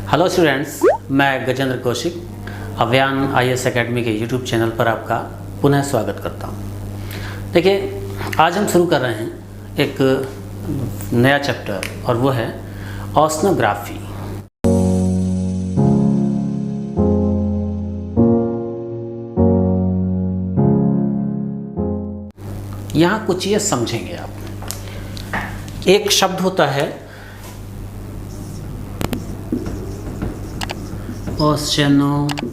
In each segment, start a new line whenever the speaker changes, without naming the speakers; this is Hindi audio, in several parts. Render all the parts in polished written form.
हेलो स्टूडेंट्स, मैं गजेंद्र कौशिक अभियान IAS एकेडमी के यूट्यूब चैनल पर आपका पुनः स्वागत करता हूं। देखिए, आज हम शुरू कर रहे हैं एक नया चैप्टर और वो है ओशनोग्राफी। यहाँ कुछ चीज़ें समझेंगे आप। एक शब्द होता है ओशनोग्राफी,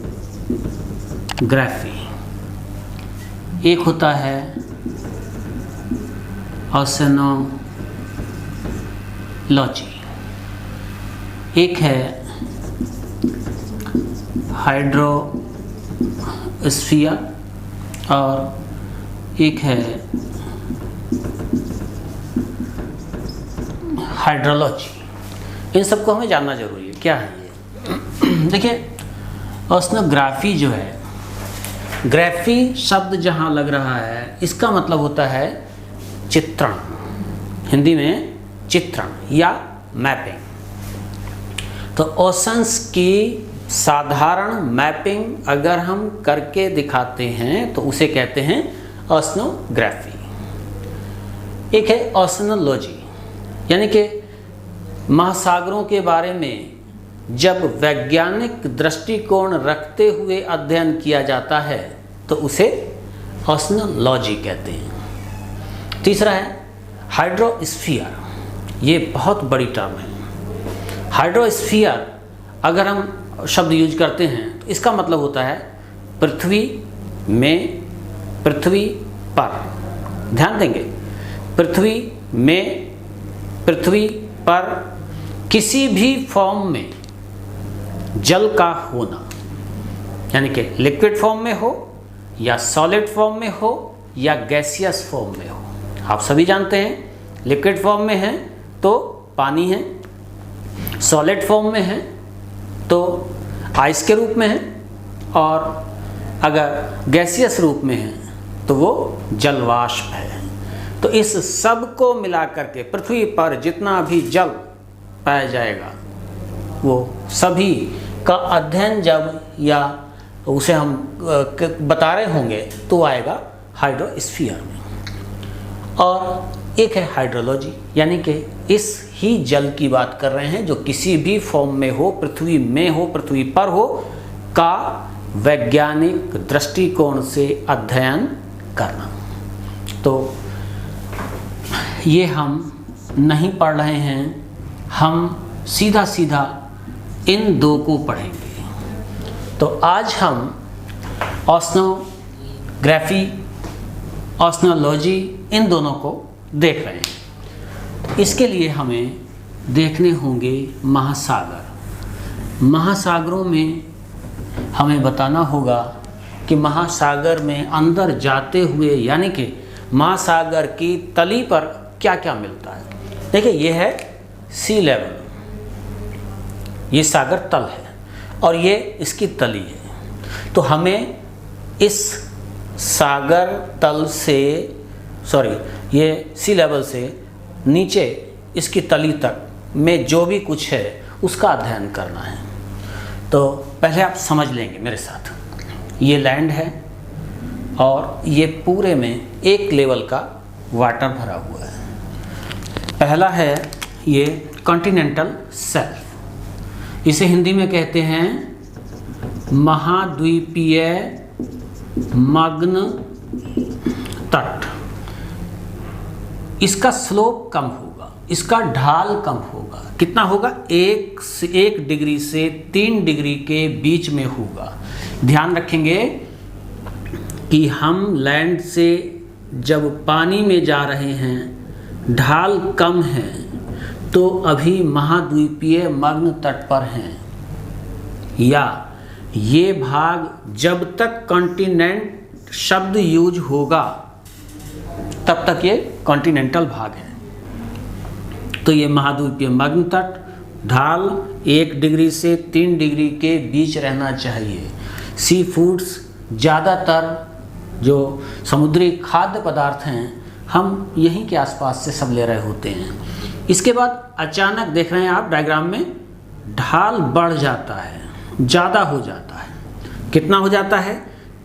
एक होता है ओशनोलॉजी, एक है हाइड्रोस्फीयर और एक है हाइड्रोलॉजी। इन सबको हमें जानना जरूरी है। क्या है ये? देखिए, ओशनोग्राफी जो है, ग्राफी शब्द जहाँ लग रहा है इसका मतलब होता है चित्रण, हिंदी में चित्रण या मैपिंग। तो ओशंस की साधारण मैपिंग अगर हम करके दिखाते हैं तो उसे कहते हैं ओशनोग्राफी। एक है ओशनोलॉजी, यानी कि महासागरों के बारे में जब वैज्ञानिक दृष्टिकोण रखते हुए अध्ययन किया जाता है तो उसे ओशनोलॉजी कहते हैं। तीसरा है हाइड्रोस्फीयर, ये बहुत बड़ी टर्म है। हाइड्रोस्फीयर अगर हम शब्द यूज करते हैं तो इसका मतलब होता है पृथ्वी में, पृथ्वी पर। ध्यान देंगे, पृथ्वी में, पृथ्वी पर किसी भी फॉर्म में जल का होना, यानी कि लिक्विड फॉर्म में हो या सॉलिड फॉर्म में हो या गैसियस फॉर्म में हो। आप सभी जानते हैं, लिक्विड फॉर्म में है तो पानी है, सॉलिड फॉर्म में है तो आइस के रूप में है, और अगर गैसियस रूप में है तो वो जलवाष्प है। तो इस सब को मिलाकर के पृथ्वी पर जितना भी जल पाया जाएगा वो सभी का अध्ययन जब या उसे हम बता रहे होंगे तो आएगा हाइड्रोस्फीयर में। और एक है हाइड्रोलॉजी, यानी कि इस ही जल की बात कर रहे हैं जो किसी भी फॉर्म में हो, पृथ्वी में हो, पृथ्वी पर हो, का वैज्ञानिक दृष्टिकोण से अध्ययन करना। तो ये हम नहीं पढ़ रहे हैं, हम सीधा सीधा इन दो को पढ़ेंगे। तो आज हम ओशनोग्राफी, ओशनोलॉजी, इन दोनों को देख रहे हैं। इसके लिए हमें देखने होंगे महासागर। महासागरों में हमें बताना होगा कि महासागर में अंदर जाते हुए, यानी कि महासागर की तली पर क्या क्या मिलता है। देखिए, ये है सी लेवल, ये सागर तल है और ये इसकी तली है। तो हमें इस सागर तल से, ये सी लेवल से नीचे इसकी तली तक में जो भी कुछ है उसका अध्ययन करना है। तो पहले आप समझ लेंगे मेरे साथ, ये लैंड है और ये पूरे में एक लेवल का वाटर भरा हुआ है। पहला है ये कॉन्टिनेंटल शेल्फ, इसे हिंदी में कहते हैं महाद्वीपीय मग्न तट। इसका स्लोप कम होगा, इसका ढाल कम होगा। कितना होगा? 1 डिग्री से 3 डिग्री के बीच में होगा। ध्यान रखेंगे कि हम लैंड से जब पानी में जा रहे हैं, ढाल कम है तो अभी महाद्वीपीय मग्न तट पर हैं, या ये भाग जब तक कॉन्टिनेंट शब्द यूज होगा तब तक ये कॉन्टिनेंटल भाग है। तो ये महाद्वीपीय मग्न तट, ढाल 1 डिग्री से 3 डिग्री के बीच रहना चाहिए। सी फूड्स, ज़्यादातर जो समुद्री खाद्य पदार्थ हैं हम यहीं के आसपास से सब ले रहे होते हैं। इसके बाद अचानक देख रहे हैं आप डायग्राम में ढाल बढ़ जाता है, ज़्यादा हो जाता है। कितना हो जाता है?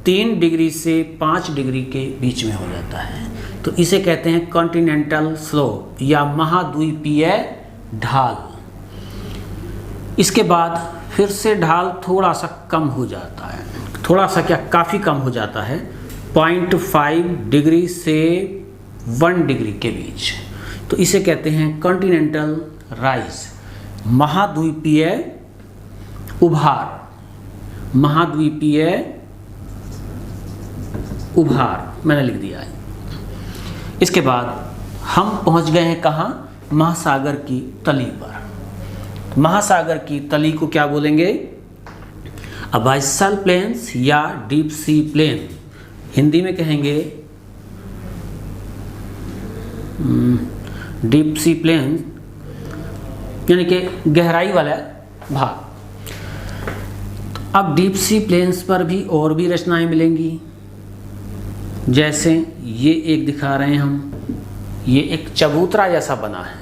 3 डिग्री से 5 डिग्री के बीच में हो जाता है। तो इसे कहते हैं कॉन्टिनेंटल स्लोप या महाद्वीपीय ढाल। इसके बाद फिर से ढाल थोड़ा सा कम हो जाता है, थोड़ा सा क्या, काफ़ी कम हो जाता है, 0.5 डिग्री से 1 डिग्री के बीच। तो इसे कहते हैं कॉन्टिनेंटल राइज, महाद्वीपीय उभार, महाद्वीपीय उभार मैंने लिख दिया है। इसके बाद हम पहुंच गए हैं कहाँ? महासागर की तली पर। महासागर की तली को क्या बोलेंगे? अबाइसल प्लेन्स या डीप सी प्लेन। हिंदी में कहेंगे डीप सी प्लेन, यानी कि गहराई वाला भाग। अब डीप सी प्लेन्स पर भी और भी रचनाएं मिलेंगी, जैसे ये एक दिखा रहे हैं हम, ये एक चबूतरा जैसा बना है।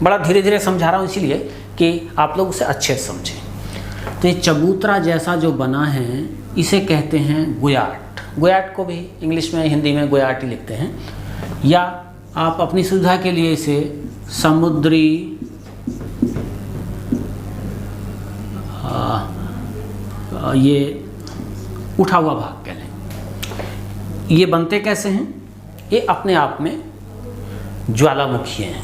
बड़ा धीरे धीरे समझा रहा हूँ इसीलिए कि आप लोग उसे अच्छे से समझें। तो ये चबूतरा जैसा जो बना है इसे कहते हैं गुयाट। गुयाट को भी इंग्लिश में, हिंदी में गुयाट ही लिखते हैं, या आप अपनी सुविधा के लिए इसे समुद्री ये उठा हुआ भाग कह लें। ये बनते कैसे हैं? ये अपने आप में ज्वालामुखी हैं।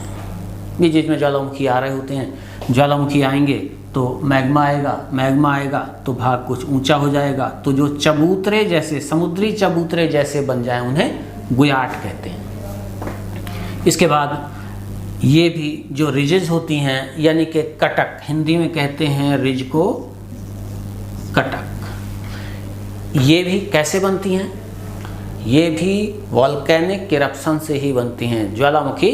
ये जिसमें ज्वालामुखी आ रहे होते हैं, ज्वालामुखी आएंगे तो मैग्मा आएगा, मैग्मा आएगा तो भाग कुछ ऊंचा हो जाएगा। तो जो चबूतरे जैसे, समुद्री चबूतरे जैसे बन जाएं उन्हें गुयाट कहते हैं। इसके बाद ये भी जो रिजेज होती हैं, यानी कि कटक, हिंदी में कहते हैं रिज को कटक। ये भी कैसे बनती हैं? ये भी वॉल्केनिक इरप्शन से ही बनती हैं, ज्वालामुखी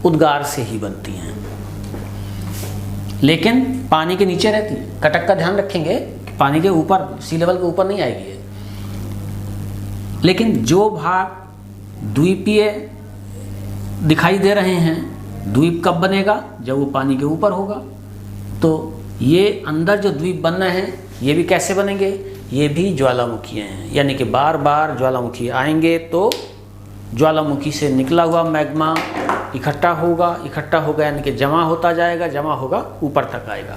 उद्गार से ही बनती हैं, लेकिन पानी के नीचे रहती है। कटक का ध्यान रखेंगे कि पानी के ऊपर, सी लेवल के ऊपर नहीं आएगी ये। लेकिन जो भाग द्वीपीय दिखाई दे रहे हैं, द्वीप कब बनेगा? जब वो पानी के ऊपर होगा। तो ये अंदर जो द्वीप बनना है, ये भी कैसे बनेंगे? ये भी ज्वालामुखी हैं, यानी कि बार बार ज्वालामुखी आएंगे तो ज्वालामुखी से निकला हुआ मैग्मा इकट्ठा होगा, यानी कि जमा होता जाएगा, जमा होगा, ऊपर तक आएगा।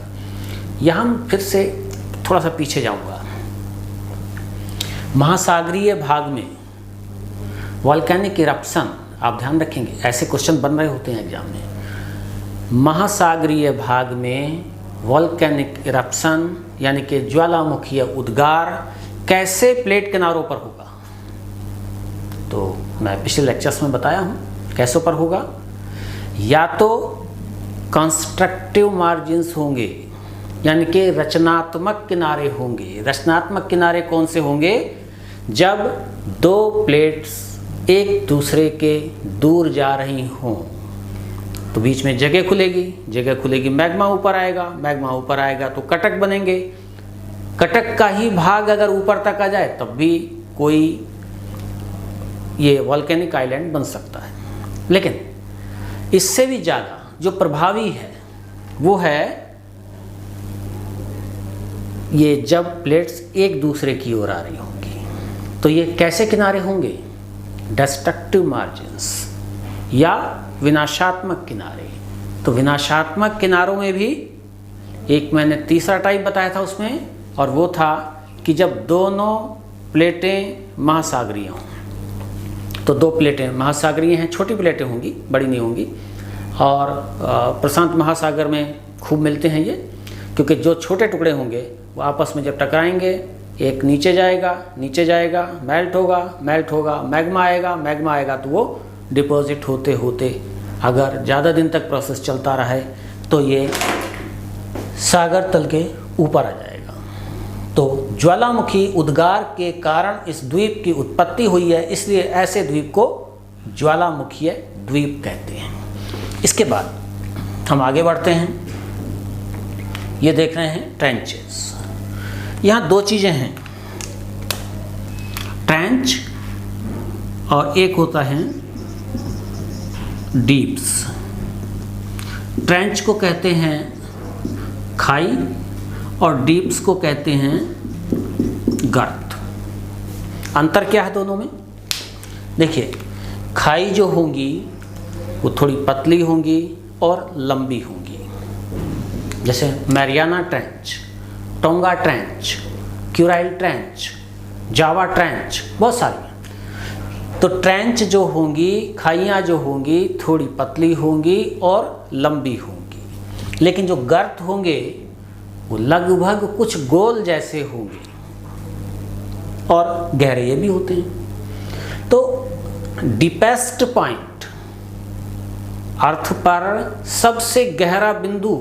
यहाँ फिर से थोड़ा सा पीछे जाऊँगा। महासागरीय भाग में वॉल्केनिक इरप्शन, आप ध्यान रखेंगे, ऐसे क्वेश्चन बन रहे होते हैं एग्जाम में। महासागरीय भाग में वॉल्केनिक इरप्शन यानी कि ज्वालामुखीय उद्गार कैसे प्लेट किनारों पर होगा? तो मैं पिछले लेक्चर्स में बताया हूँ कैसे पर होगा। या तो कंस्ट्रक्टिव मार्जिन्स होंगे, यानी कि रचनात्मक किनारे होंगे। रचनात्मक किनारे कौन से होंगे? जब दो प्लेट्स एक दूसरे के दूर जा रही हों तो बीच में जगह खुलेगी, मैग्मा ऊपर आएगा तो कटक बनेंगे। कटक का ही भाग अगर ऊपर तक आ जाए तब भी कोई ये वॉल्केनिक आइलैंड बन सकता है। लेकिन इससे भी ज़्यादा जो प्रभावी है वो है ये जब प्लेट्स एक दूसरे की ओर आ रही होंगी। तो ये कैसे किनारे होंगे? डिस्ट्रक्टिव मार्जिन्स या विनाशात्मक किनारे। तो विनाशात्मक किनारों में भी एक मैंने तीसरा टाइप बताया था उसमें, और वो था कि जब दोनों प्लेटें महासागरीय हों। तो दो प्लेटें महासागरीय हैं, छोटी प्लेटें होंगी, बड़ी नहीं होंगी, और प्रशांत महासागर में खूब मिलते हैं ये, क्योंकि जो छोटे टुकड़े होंगे वो आपस में जब टकराएंगे, एक नीचे जाएगा, मेल्ट होगा, मैग्मा आएगा तो वो डिपॉजिट होते होते अगर ज़्यादा दिन तक प्रोसेस चलता रहे तो ये सागर तल के ऊपर आ जाएगा। तो ज्वालामुखी उद्गार के कारण इस द्वीप की उत्पत्ति हुई है, इसलिए ऐसे द्वीप को ज्वालामुखीय द्वीप कहते हैं। इसके बाद हम आगे बढ़ते हैं। ये देख रहे हैं ट्रेंचेस। यहाँ दो चीज़ें हैं, ट्रेंच और एक होता है डीप्स। ट्रेंच को कहते हैं खाई और डीप्स को कहते हैं गर्त। अंतर क्या है दोनों में? देखिए, खाई जो होंगी वो थोड़ी पतली होंगी और लंबी होंगी, जैसे Mariana trench, Tonga trench, Kuril trench, Java trench, बहुत सारी। तो ट्रेंच जो होंगी, खाइयाँ जो होंगी थोड़ी पतली होंगी और लंबी होंगी, लेकिन जो गर्त होंगे वो लगभग कुछ गोल जैसे होंगे और गहरे ये भी होते हैं। तो डीपेस्ट पॉइंट, अर्थ पर सबसे गहरा बिंदु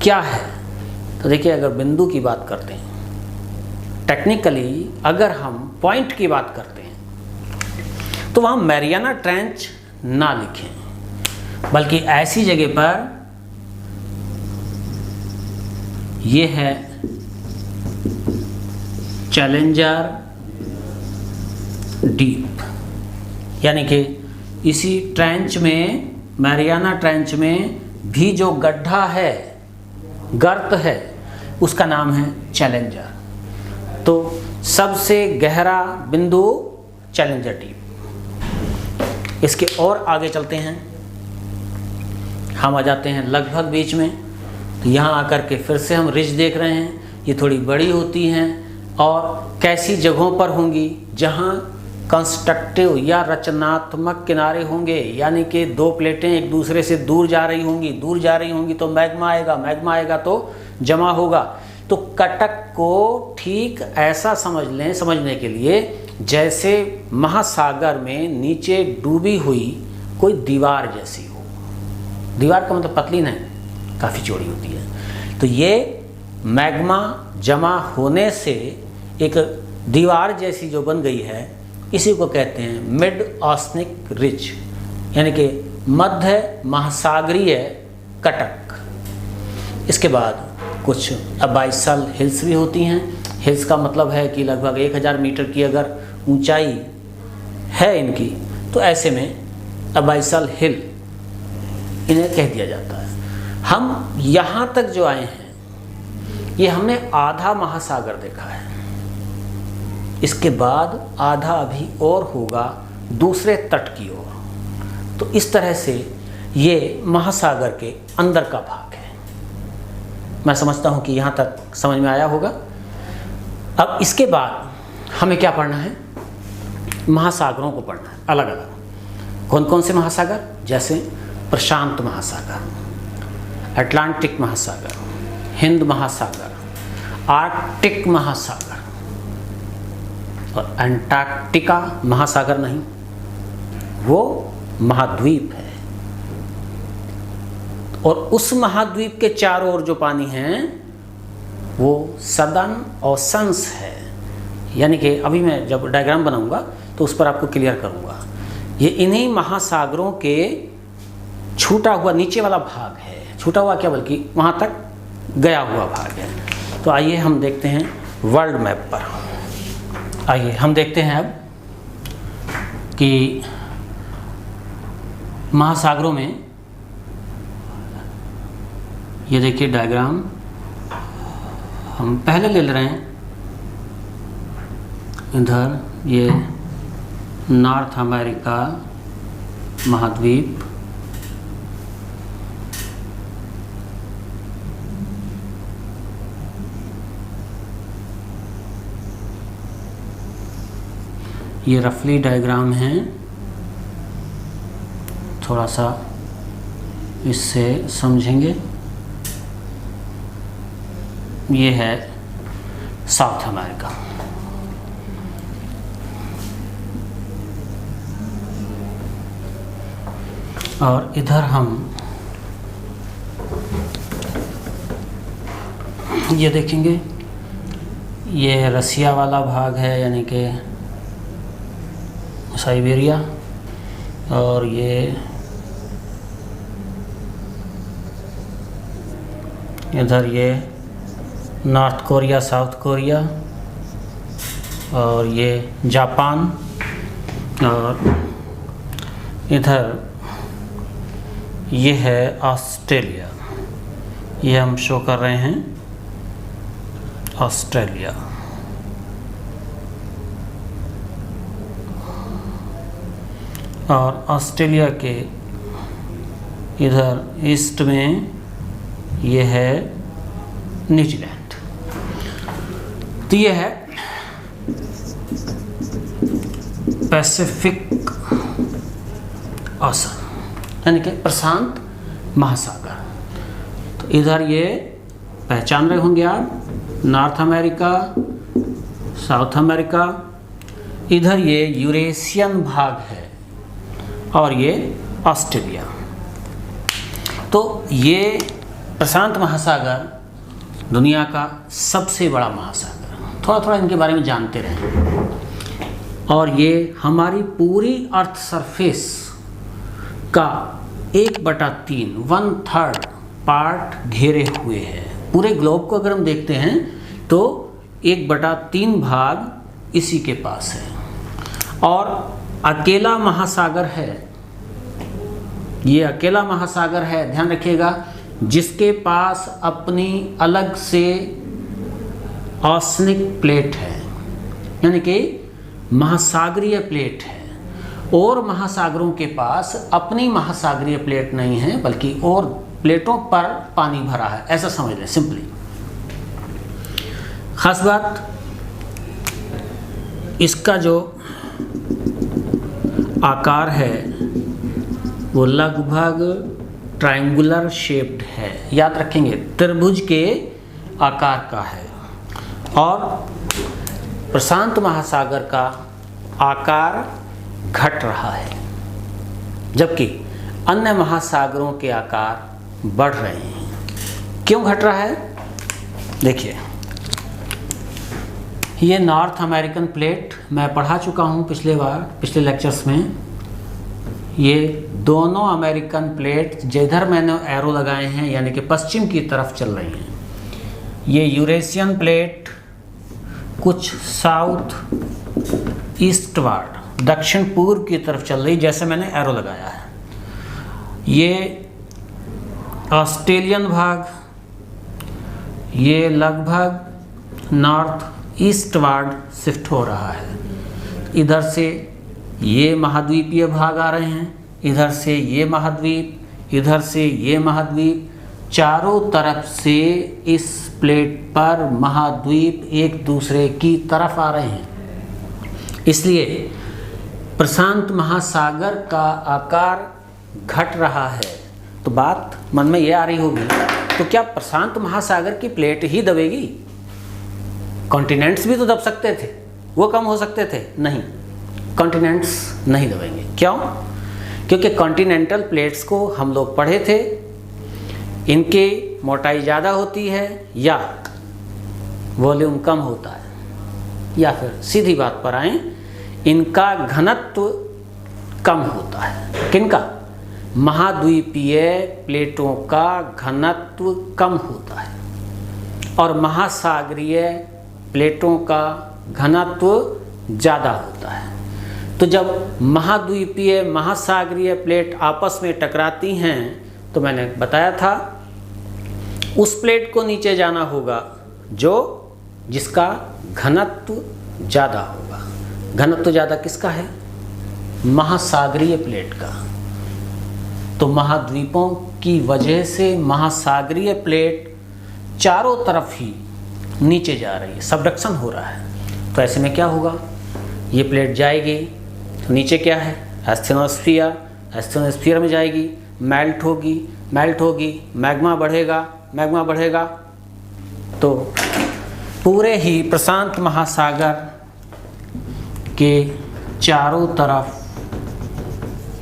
क्या है? तो देखिए, अगर बिंदु की बात करते हैं, टेक्निकली अगर हम पॉइंट की बात करते हैं तो वहाँ मैरियाना ट्रेंच ना लिखें, बल्कि ऐसी जगह पर ये है चैलेंजर डीप, यानी कि इसी ट्रेंच में, मैरियाना ट्रेंच में भी जो गड्ढा है, गर्त है, उसका नाम है चैलेंजर। तो सबसे गहरा बिंदु चैलेंजर डीप। इसके और आगे चलते हैं, हम आ जाते हैं लगभग बीच में। तो यहाँ आकर के फिर से हम रिज देख रहे हैं, ये थोड़ी बड़ी होती हैं और कैसी जगहों पर होंगी? जहाँ कंस्ट्रक्टिव या रचनात्मक किनारे होंगे, यानी कि दो प्लेटें एक दूसरे से दूर जा रही होंगी तो मैग्मा आएगा तो जमा होगा। तो कटक को ठीक ऐसा समझ लें, समझने के लिए जैसे महासागर में नीचे डूबी हुई कोई दीवार जैसी हो। दीवार का मतलब पतली नहीं, काफ़ी चौड़ी होती है। तो ये मैग्मा जमा होने से एक दीवार जैसी जो बन गई है, इसी को कहते हैं मिड ऑस्निक रिज, यानी कि मध्य महासागरीय कटक। इसके बाद कुछ अबाइसल हिल्स भी होती हैं। हिल्स का मतलब है कि लगभग 1000 मीटर की अगर ऊंचाई है इनकी, तो ऐसे में अबाइसल हिल इन्हें कह दिया जाता है। हम यहाँ तक जो आए हैं, ये हमने आधा महासागर देखा है। इसके बाद आधा अभी और होगा दूसरे तट की ओर। तो इस तरह से ये महासागर के अंदर का भाग है। मैं समझता हूँ कि यहाँ तक समझ में आया होगा। अब इसके बाद हमें क्या पढ़ना है? महासागरों को पढ़ना है अलग अलग। कौन कौन से महासागर? जैसे प्रशांत महासागर, अटलांटिक महासागर, हिंद महासागर, आर्कटिक महासागर, और अंटार्कटिका महासागर नहीं, वो महाद्वीप है। और उस महाद्वीप के चारों ओर जो पानी है वो सदर्न ओशंस है। यानी कि अभी मैं जब डायग्राम बनाऊंगा तो उस पर आपको क्लियर करूंगा। ये इन्हीं महासागरों के छूटा हुआ नीचे वाला भाग है। छूटा हुआ क्या, बल्कि वहाँ तक गया हुआ भाग है। तो आइए हम देखते हैं वर्ल्ड मैप पर। आइए हम देखते हैं अब कि महासागरों में, ये देखिए डायग्राम हम पहले ले रहे हैं। इधर ये नॉर्थ अमेरिका महाद्वीप, ये रफली डायग्राम है, थोड़ा सा इससे समझेंगे। ये है साउथ अमेरिका। और इधर हम ये देखेंगे, ये रसिया वाला भाग है, यानी कि साइबेरिया। और ये इधर ये नॉर्थ कोरिया, साउथ कोरिया, और ये जापान। और इधर ये है ऑस्ट्रेलिया। ये हम शो कर रहे हैं ऑस्ट्रेलिया। और ऑस्ट्रेलिया के इधर ईस्ट में ये है न्यूजीलैंड। तो ये है पैसिफिक ओशन, यानी कि प्रशांत महासागर। तो इधर ये पहचान रहे होंगे आप, नॉर्थ अमेरिका, साउथ अमेरिका, इधर ये यूरेशियन भाग है और ये ऑस्ट्रेलिया। तो ये प्रशांत महासागर दुनिया का सबसे बड़ा महासागर। थोड़ा थोड़ा इनके बारे में जानते रहें। और ये हमारी पूरी अर्थ सरफेस का 1/3 1/3 पार्ट घेरे हुए है। पूरे ग्लोब को अगर हम देखते हैं तो 1/3 भाग इसी के पास है। और अकेला महासागर है, ये अकेला महासागर है, ध्यान रखिएगा, जिसके पास अपनी अलग से ओशनिक प्लेट है, यानी कि महासागरीय प्लेट है। और महासागरों के पास अपनी महासागरीय प्लेट नहीं है, बल्कि और प्लेटों पर पानी भरा है, ऐसा समझ लें सिंपली। खास बात, इसका जो आकार है वो लगभग ट्रायंगुलर शेप्ड है, याद रखेंगे, त्रिभुज के आकार का है। और प्रशांत महासागर का आकार घट रहा है, जबकि अन्य महासागरों के आकार बढ़ रहे हैं। क्यों घट रहा है? देखिए, ये नॉर्थ अमेरिकन प्लेट मैं पढ़ा चुका हूँ पिछले लेक्चर्स में। ये दोनों अमेरिकन प्लेट जिधर मैंने एरो लगाए हैं, यानी कि पश्चिम की तरफ चल रही हैं। ये यूरेशियन प्लेट कुछ साउथ ईस्टवर्ड, दक्षिण पूर्व की तरफ चल रही, जैसे मैंने एरो लगाया है। ये ऑस्ट्रेलियन भाग, ये लगभग नॉर्थ ईस्टवर्ड शिफ्ट हो रहा है। इधर से ये महाद्वीपीय भाग आ रहे हैं, इधर से ये महाद्वीप, इधर से ये महाद्वीप, चारों तरफ से इस प्लेट पर महाद्वीप एक दूसरे की तरफ आ रहे हैं। इसलिए प्रशांत महासागर का आकार घट रहा है। तो बात मन में ये आ रही होगी, तो क्या प्रशांत महासागर की प्लेट ही दबेगी? कॉन्टिनेंट्स भी तो दब सकते थे, वो कम हो सकते थे? नहीं, कॉन्टिनेंट्स नहीं दबेंगे। क्यों? क्योंकि कॉन्टिनेंटल प्लेट्स को हम लोग पढ़े थे, इनकी मोटाई ज़्यादा होती है या वॉल्यूम कम होता है, या फिर सीधी बात पर आएँ, इनका घनत्व कम होता है। किनका? महाद्वीपीय प्लेटों का घनत्व कम होता है और महासागरीय प्लेटों का घनत्व ज़्यादा होता है। तो जब महाद्वीपीय महासागरीय प्लेट आपस में टकराती हैं, तो मैंने बताया था उस प्लेट को नीचे जाना होगा जिसका घनत्व ज़्यादा होगा। घनत्व ज़्यादा किसका है? महासागरीय प्लेट का। तो महाद्वीपों की वजह से महासागरीय प्लेट चारों तरफ ही नीचे जा रही है, सबडक्शन हो रहा है। तो ऐसे में क्या होगा? ये प्लेट जाएगी तो नीचे क्या है? एस्थेनोस्फीयर, एस्थेनोस्फीयर में जाएगी, मेल्ट होगी, मैग्मा बढ़ेगा, तो पूरे ही प्रशांत महासागर के चारों तरफ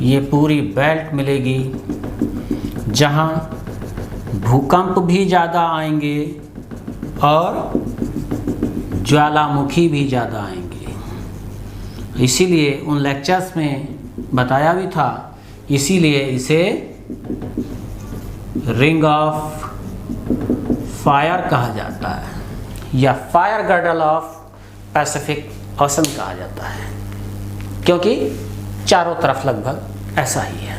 ये पूरी बेल्ट मिलेगी, जहाँ भूकंप भी ज़्यादा आएंगे और ज्वालामुखी भी ज़्यादा आएंगे। इसीलिए उन लेक्चर्स में बताया भी था, इसीलिए इसे रिंग ऑफ फायर कहा जाता है या fire girdle of Pacific ocean कहा जाता है, क्योंकि चारों तरफ लगभग ऐसा ही है।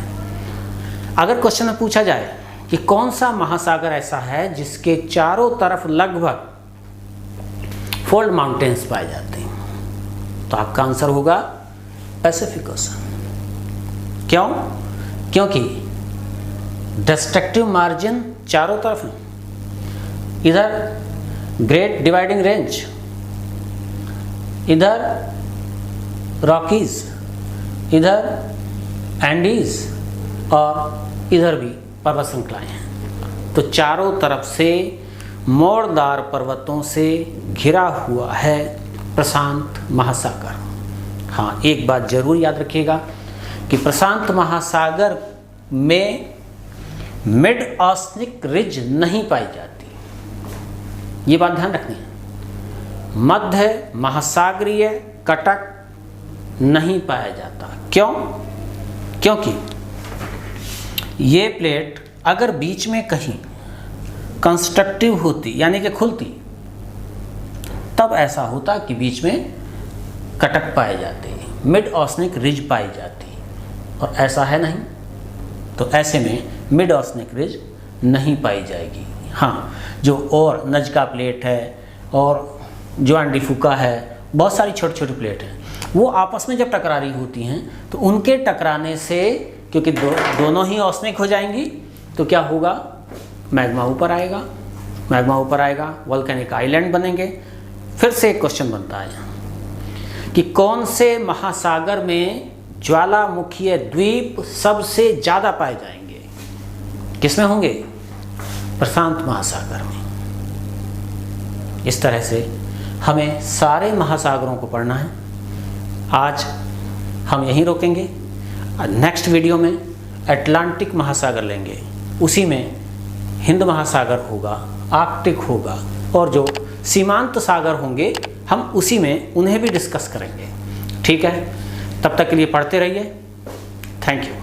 अगर क्वेश्चन में पूछा जाए कि कौन सा महासागर ऐसा है जिसके चारों तरफ लगभग फोल्ड माउंटेन्स पाए जाते हैं, तो आपका आंसर होगा पैसिफिक ओशन। क्यों? क्योंकि डिस्ट्रक्टिव मार्जिन चारों तरफ है, इधर ग्रेट डिवाइडिंग रेंज, इधर रॉकीज, इधर एंडीज और इधर भी पर्वत श्रृंखलाएं हैं। तो चारों तरफ से मोड़दार पर्वतों से घिरा हुआ है प्रशांत महासागर। हाँ, एक बात जरूर याद रखिएगा कि प्रशांत महासागर में मिड ओशनिक रिज नहीं पाई जाती, ये बात ध्यान रखनी है। मध्य महासागरीय कटक नहीं पाया जाता। क्यों? क्योंकि ये प्लेट अगर बीच में कहीं कंस्ट्रक्टिव होती यानी कि खुलती, तब ऐसा होता कि बीच में कटक पाए जाते, मिड ओशनिक रिज पाई जाती, और ऐसा है नहीं। तो ऐसे में मिड ओशनिक रिज नहीं पाई जाएगी। हाँ, जो और नजका प्लेट है और जुआन डी फूका है, बहुत सारी छोटी छोटी प्लेट हैं, वो आपस में जब टकरा रही होती हैं तो उनके टकराने से, क्योंकि दोनों ही ओशनिक हो जाएंगी, तो क्या होगा, मैग्मा ऊपर आएगा, मैग्मा ऊपर आएगा, वोल्केनिक आइलैंड बनेंगे। फिर से एक क्वेश्चन बनता है कि कौन से महासागर में ज्वालामुखीय द्वीप सबसे ज़्यादा पाए जाएंगे? किसमें होंगे? प्रशांत महासागर में। इस तरह से हमें सारे महासागरों को पढ़ना है। आज हम यहीं रोकेंगे, नेक्स्ट वीडियो में अटलांटिक महासागर लेंगे, उसी में हिंद महासागर होगा, आर्कटिक होगा, और जो सीमांत सागर होंगे हम उसी में उन्हें भी डिस्कस करेंगे। ठीक है, तब तक के लिए पढ़ते रहिए। Thank you.